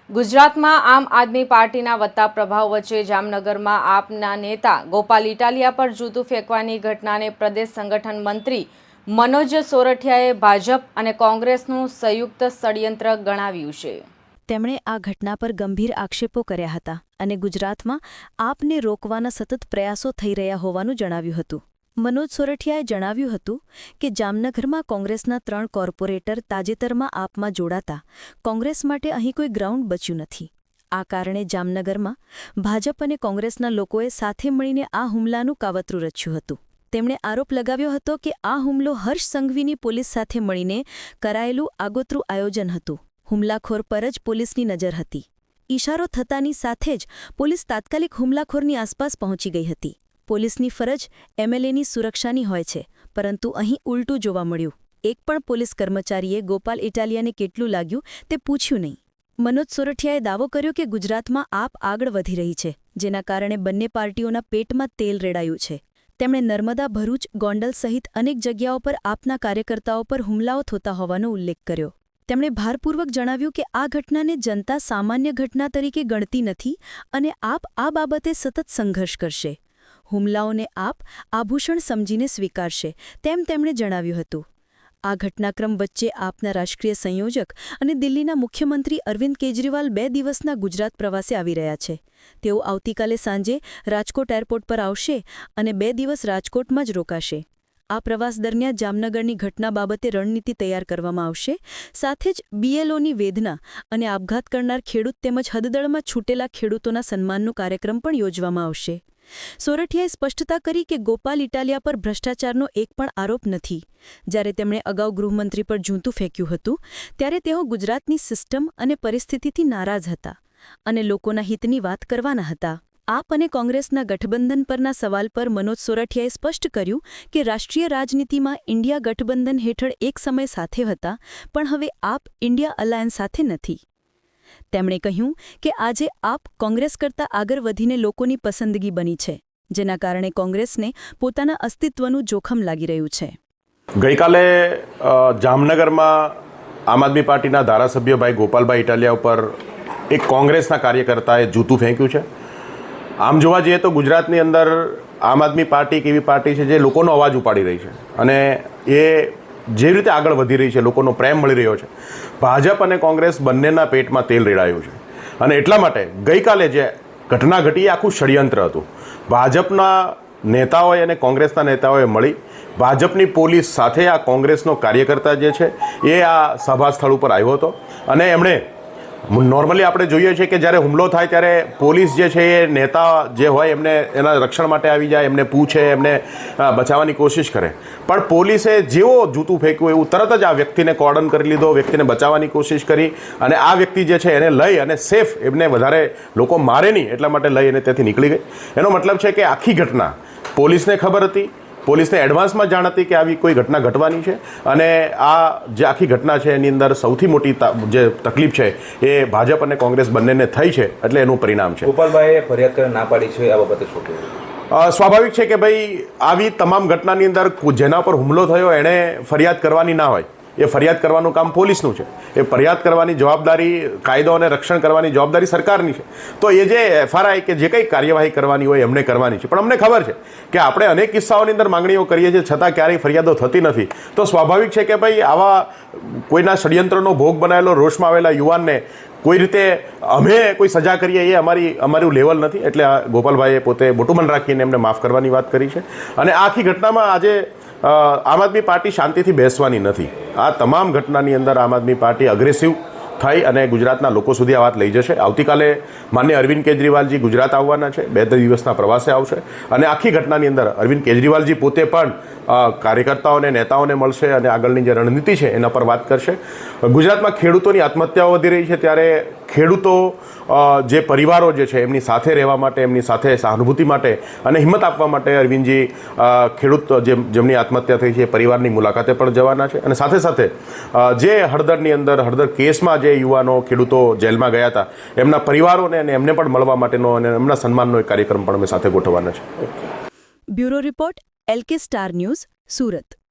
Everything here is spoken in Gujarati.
ગુજરાતમાં આમ આદમી પાર્ટીના વધતા પ્રભાવ વચ્ચે જામનગરમાં આપના નેતા ગોપાલ ઇટાલિયા પર જૂતું ફેંકવાની ઘટનાને પ્રદેશ સંગઠન મંત્રી મનોજ સોરઠિયાએ ભાજપ અને કોંગ્રેસનું સંયુક્ત ષડયંત્ર ગણાવ્યું છે। તેમણે આ ઘટના પર ગંભીર આક્ષેપો કર્યા હતા અને ગુજરાતમાં આપને રોકવાના સતત પ્રયાસો થઈ રહ્યા હોવાનું જણાવ્યું હતું। મનોજ સોરઠિયાએ જણાવ્યું હતું કે જામનગરમાં કોંગ્રેસના 3 કોર્પોરેટર તાજેતરમાં આપમાં જોડાતા કોંગ્રેસ માટે અહીં કોઈ ગ્રાઉન્ડ બચ્યું નથી। આ કારણે જામનગરમાં ભાજપ અને કોંગ્રેસના લોકોએ સાથે મળીને આ હુમલાનું કાવતરું રચ્યું હતું। તેમણે આરોપ લગાવ્યો હતો કે આ હુમલો હર્ષ સંઘવીની પોલીસ સાથે મળીને કરાયેલું આગોતરું આયોજન હતું। હુમલાખોર પર જ પોલીસની નજર હતી। ઇશારો થતાની સાથે જ પોલીસ તાત્કાલિક હુમલાખોરની આસપાસ પહોંચી ગઈ હતી। પોલીસની ફરજ એમએલએની સુરક્ષાની હોય છે, પરંતુ અહીં ઉલટું જોવા મળ્યું। એક પણ પોલીસ કર્મચારીએ ગોપાલ ઇટાલિયાને કેટલું લાગ્યું તે પૂછ્યું નહીં। મનોજ સોરઠિયાએ દાવો કર્યો કે ગુજરાતમાં આપ આગળ વધી રહી છે, જેના કારણે બંને પાર્ટીઓના પેટમાં તેલ રેડાયું છે। તેમણે નર્મદા, ભરૂચ, ગોંડલ સહિત અનેક જગ્યાઓ પર આપના કાર્યકર્તાઓ પર હુમલાઓ થતા હોવાનો ઉલ્લેખ કર્યો। તેમણે ભારપૂર્વક જણાવ્યું કે આ ઘટનાને જનતા સામાન્ય ઘટના તરીકે ગણતી નથી અને આપ આ બાબતે સતત સંઘર્ષ કરશે। હુમલાઓને આપ આભૂષણ સમજીને સ્વીકારશે તેમ તેમણે જણાવ્યું હતું। આ ઘટનાક્રમ વચ્ચે આપના રાષ્ટ્રીય સંયોજક અને દિલ્હીના મુખ્યમંત્રી અરવિંદ કેજરીવાલ 2 દિવસના ગુજરાત પ્રવાસે આવી રહ્યા છે। તેઓ આવતીકાલે સાંજે રાજકોટ એરપોર્ટ પર આવશે અને 2 દિવસ રાજકોટમાં જ રોકાશે। આ પ્રવાસ દરમિયાન જામનગરની ઘટના બાબતે રણનીતિ તૈયાર કરવામાં આવશે। સાથે જ બીએલઓની વેદના અને આપઘાત કરનાર ખેડૂત તેમજ હદદળમાં છૂટેલા ખેડૂતોના સન્માનનો કાર્યક્રમ પણ યોજવામાં આવશે। સોરઠિયાએ સ્પષ્ટતા કરી કે ગોપાલ ઇટાલિયા પર ભ્રષ્ટાચારનો એક પણ આરોપ નથી। જ્યારે તેમણે અગાઉ ગૃહમંત્રી પર જૂતું ફેંક્યું હતું ત્યારે તેઓ ગુજરાતની સિસ્ટમ અને પરિસ્થિતિથી નારાજ હતા અને લોકોના હિતની વાત કરવાના હતા। આપ અને કોંગ્રેસના ગઠબંધન પરના સવાલ પર મનોજ સોરઠિયાએ સ્પષ્ટ કર્યું કે રાષ્ટ્રીય રાજનીતિમાં ઇન્ડિયા ગઠબંધન હેઠળ એક સમય સાથે હતા, પણ હવે આપ ઇન્ડિયા અલાયન્સ સાથે નથી। તેમણે કહ્યું કે આજે આપ કોંગ્રેસ કરતાં આગળ વધીને લોકોની પસંદગી બની છે, જેના કારણે કોંગ્રેસને પોતાના અસ્તિત્વનું જોખમ લાગી રહ્યું છે। ગઈકાલે જામનગરમાં આમ આદમી પાર્ટીના ધારાસભ્ય ભાઈ ગોપાલભાઈ ઇટાલિયા ઉપર એક કોંગ્રેસના કાર્યકર્તાએ જૂતું ફેંક્યું છે। આમ જોવા જઈએ તો ગુજરાતની અંદર આમ આદમી પાર્ટી એક એવી પાર્ટી છે જે લોકોનો અવાજ ઉપાડી રહી છે અને એ જે રીતે આગળ વધી રહી છે, લોકોનો પ્રેમ મળી રહ્યો છે। ભાજપ અને કોંગ્રેસ બંનેના પેટમાં તેલ રેડાયું છે અને એટલા માટે ગઈકાલે જે ઘટના ઘટી એ આખું ષડયંત્ર હતું। ભાજપના નેતાઓએ અને કોંગ્રેસના નેતાઓએ મળી ભાજપની પોલીસ સાથે આ કોંગ્રેસનો કાર્યકર્તા જે છે એ આ સભા સ્થળ ઉપર આવ્યો હતો અને એમણે નોર્મલી આપણે જોઈએ છીએ કે જ્યારે હુમલો થાય ત્યારે પોલીસ જે છે એ નેતા જે હોય એમને એના રક્ષણ માટે આવી જાય, એમને પૂછે, એમને બચાવવાની કોશિશ કરે, પણ પોલીસે જેવો જૂતું ફેંક્યું એવું તરત જ આ વ્યક્તિને કોર્ડન કરી લીધો, વ્યક્તિને બચાવવાની કોશિશ કરી અને આ વ્યક્તિ જે છે એને લઈ અને સેફ, એમને વધારે લોકો મારે નહીં એટલા માટે લઈ અને ત્યાંથી નીકળી ગઈ। એનો મતલબ છે કે આખી ઘટના પોલીસને ખબર હતી, પોલીસને એડવાન્સમાં જાણ હતી કે આવી કોઈ ઘટના ઘટવાની છે અને આ જે આખી ઘટના છે એની અંદર સૌથી મોટી જે તકલીફ છે એ ભાજપ અને કોંગ્રેસ બંનેને થઈ છે, એટલે એનું પરિણામ છે। ગોપાલભાઈએ ફરિયાદ કરી ના પાડી છે, આ બાબતે શું કહેવું? સ્વાભાવિક છે કે ભાઈ આવી તમામ ઘટનાની અંદર જેના પર હુમલો થયો એણે ફરિયાદ કરવાની ના હોય, એ ફરિયાદ કરવાનું કામ પોલીસનું છે। એ ફરિયાદ કરવાની જવાબદારી, કાયદો અને રક્ષણ કરવાની જવાબદારી સરકારની છે। તો એ જે એફઆરઆઈ કે જે કંઈ કાર્યવાહી કરવાની હોય એમને કરવાની છે, પણ અમને ખબર છે કે આપણે અનેક કિસ્સાઓની અંદર માંગણીઓ કરીએ છીએ છતાં ક્યારેય ફરિયાદો થતી નથી। તો સ્વાભાવિક છે કે ભાઈ આવા કોઈના ષડયંત્રનો ભોગ બનાવેલો રોષમાં આવેલા યુવાનને કોઈ રીતે અમે કોઈ સજા કરીએ એ અમારું લેવલ નથી, એટલે ગોપાલભાઈએ પોતે મોટું મન રાખીને એમને માફ કરવાની વાત કરી છે અને આ આખી ઘટનામાં આજે આમ આદમી પાર્ટી શાંતિથી બેસવાની નથી। આ તમામ ઘટનાની અંદર આમ આદમી પાર્ટી અગ્રેસિવ થઈ અને ગુજરાતના લોકો સુધી આ વાત લઈ જશે। આવતીકાલે માનનીય અરવિંદ કેજરીવાલજી ગુજરાત આવવાના છે, 2 દિવસના પ્રવાસે આવશે અને આખી ઘટનાની અંદર અરવિંદ કેજરીવાલજી પોતે પણ કાર્યકર્તાઓને, નેતાઓને મળશે અને આગળની જે રણનીતિ છે એના પર વાત કરશે। ગુજરાતમાં ખેડૂતોની આત્મહત્યાઓ વધી રહી છે ત્યારે ખેડૂતો જે પરિવારો જે છે એમની સાથે રહેવા માટે, એમની સાથે સહાનુભૂતિ માટે અને હિંમત આપવા માટે અરવિંદજી ખેડૂત જેમની આત્મહત્યા થઈ છે એ પરિવારની મુલાકાતે પણ જવાના છે અને સાથે સાથે જે હળદરની અંદર હળદર કેસમાં જે યુવાનો ખેડૂતો જેલમાં ગયા હતા એમના પરિવારોને અને એમને પણ મળવા માટેનો અને એમના સન્માનનો એક કાર્યક્રમ પણ અમે સાથે ગોઠવવાના છે। Bureau report, LK star news, Surat.